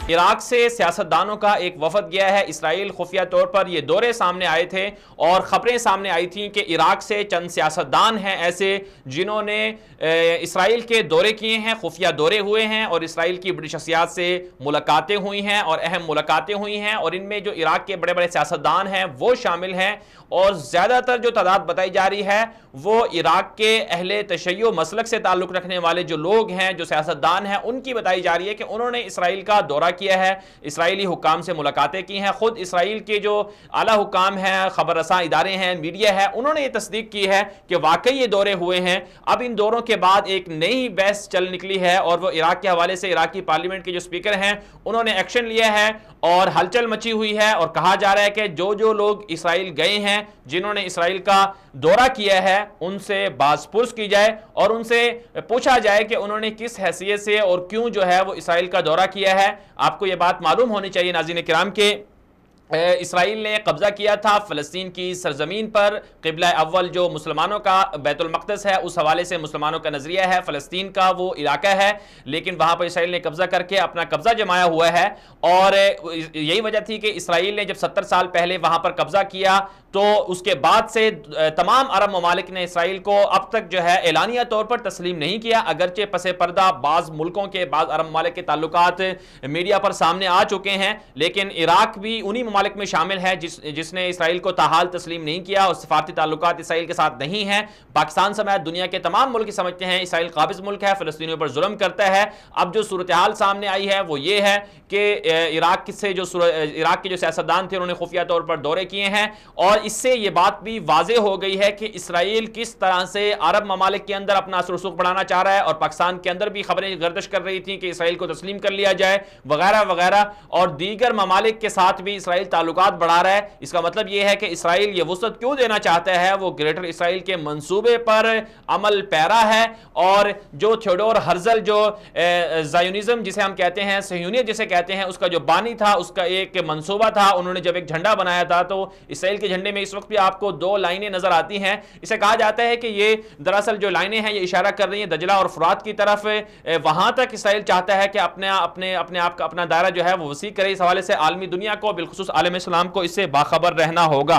عراق سے سیاستدانوں کا ایک وفد گیا ہے اسرائیل۔ خفیہ طور پر یہ دورے سامنے آئے تھے اور خبریں سامنے آئی تھیں کہ عراق سے چند سیاستدان ہیں ایسے جنہوں نے اسرائیل کے دورے کیے ہیں، خفیہ دورے ہوئے ہیں اور اسرائیل کی بڑی شخصیات سے ملاقاتیں ہوئی ہیں اور اہم ملاقاتیں ہوئی ہیں، اور ان میں جو عراق کے بڑے بڑے سیاستدان ہیں وہ شامل ہیں، اور زیادہ تر جو تعداد بتائی جا رہی ہے وہ عراق کے اہل تشیع مسلک سے تعلق رکھنے والے جو لوگ ہیں، جو سیاستدان ہیں، ان کی بتائی جا رہی ہے کہ انہوں نے اسرائیل کا دورہ کیا ہے، اسرائیلی حکام سے ملاقاتیں کی ہیں۔ خود اسرائیل کے جو اعلیٰ حکام ہیں، خبر رساں ادارے ہیں، میڈیا ہے، انہوں نے یہ تصدیق کی ہے کہ واقعی یہ دورے ہوئے ہیں۔ اب ان دوروں کے بعد ایک نئی بحث چل نکلی ہے اور وہ عراق کے حوالے سے عراقی پارلیمنٹ کے جو سپیکر ہیں انہوں نے ایکشن لیا ہے اور ہلچل مچی ہوئی ہے، اور کہا جا رہا ہے کہ جو لوگ اسرائیل گئے ہیں، جنہوں نے اسرائیل کا دورہ کیا ہے، ان سے باز پرس کی جائے اور ان سے پوچھا جائے کہ انہوں نے کس حیثیت سے اور کیوں جو ہے وہ اسرائیل کا دورہ کیا ہے۔ آپ کو یہ بات معلوم ہونی چاہیے ناظرین کرام کہ اسرائیل نے قبضہ کیا تھا فلسطین کی سرزمین پر۔ قبلہ اول جو مسلمانوں کا بیت المقدس ہے، اس حوالے سے مسلمانوں کا نظریہ ہے فلسطین کا وہ علاقہ ہے، لیکن وہاں پر اسرائیل نے قبضہ کر کے اپنا قبضہ جمایا ہوا ہے، اور یہی وجہ تھی کہ اسرائیل نے جب 70 سال پہلے وہاں پر قبضہ کیا تو اس کے بعد سے تمام عرب ممالک نے اسرائیل کو اب تک جو ہے اعلانیہ طور پر تسلیم نہیں کیا، اگرچہ پس پردہ بعض ملکوں کے، بعض عرب ممالک کے تعلقات میڈیا پر سامنے آ چکے ہیں، لیکن عراق بھی انہی ممالک میں شامل ہے جس نے اسرائیل کو تاحال تسلیم نہیں کیا، اور سفارتی تعلقات اسرائیل کے ساتھ نہیں ہیں۔ پاکستان سمیت دنیا کے تمام ملک سمجھتے ہیں اسرائیل قابض ملک ہے، فلسطینیوں پر ظلم کرتا ہے۔ اب جو صورتحال سامنے آئی ہے وہ یہ ہے کہ عراق کے جو سیاستدان تھے انہوں نے خفیہ طور پر دورے کیے ہیں، اور اس سے یہ بات بھی واضح ہو گئی ہے کہ اسرائیل کس طرح سے عرب ممالک کے اندر اپنا اثر و رسوخ بڑھانا چاہ رہا ہے، اور پاکستان کے اندر بھی خبریں گردش کر رہی تھیں کہ اسرائیل کو تسلیم کر لیا جائے وغیرہ وغیرہ، اور دیگر ممالک کے ساتھ بھی اسرائیل تعلقات بڑھا رہا ہے۔ اس کا مطلب یہ ہے کہ اسرائیل یہ وسعت کیوں دینا چاہتا ہے، وہ گریٹر اسرائیل کے منصوبے پر عمل پیرا ہے، اور جو تھیوڈور ہرزل جو زائونزم جسے ہم کہتے ہیں، صہیونیت جسے کہتے ہیں، اس کا جو بانی تھا، اس کا ایک منصوبہ تھا، انہوں نے جب ایک جھنڈا بنایا تھا تو اسرائیل کے جھنڈے میں اس وقت بھی آپ کو 2 لائنیں نظر آتی ہیں۔ اسے کہا جاتا ہے کہ یہ دراصل جو لائنیں ہیں یہ اشارہ کر رہی ہیں دجلہ اور فرات کی طرف، وہاں تک اسرائیل چاہتا ہے کہ اپنے آپ کا اپنا دائرہ جو ہے وہ وسیع کرے۔ اس حوالے سے عالمی دنیا کو، بالخصوص عالم اسلام کو اس سے باخبر رہنا ہوگا۔